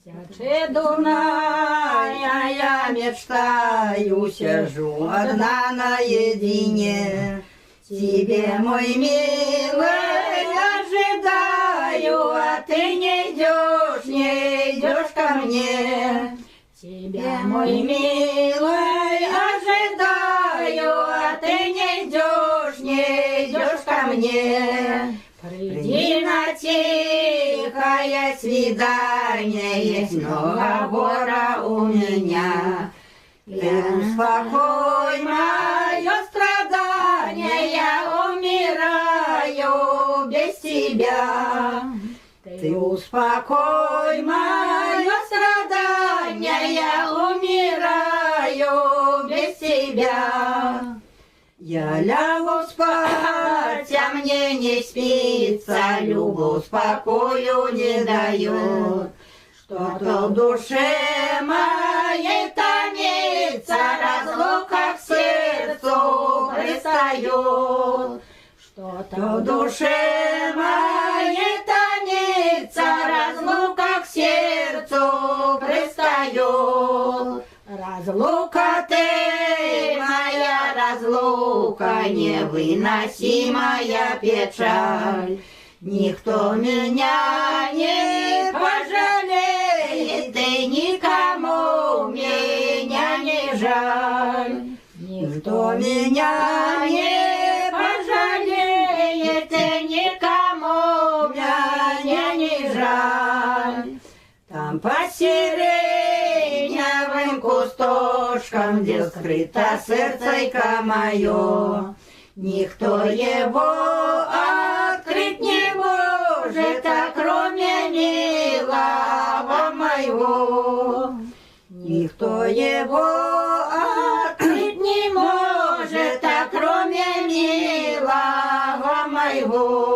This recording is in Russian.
Тече Дунай, а я мечтаю, сижу одна наедине. Тебе, мой милый, ожидаю, а ты не идешь ко мне. Тебя, мой милый, ожидаю, а ты не идешь ко мне. Приди на тихое свидание, есть много гора у меня. Ты успокой мое страдание, я умираю без тебя. Ты успокой мое страдание, я умираю без тебя. Я лягу спать, а мне не спится, любовь покою не дает. Что-то в душе моей томится, разлука к сердцу пристает. Что-то в душе моей томится, разлука к сердцу пристает. Разлука ты, моя разлука, невыносимая печаль. Никто меня не пожалеет, и никому меня не жаль. Никто меня не пожалеет, и никому меня не жаль. Там по сиреневым кусточкам, где скрыто сердцейко мое, никто его открыть не может, а кроме милого моего. Никто его открыть не может, а кроме милого моего.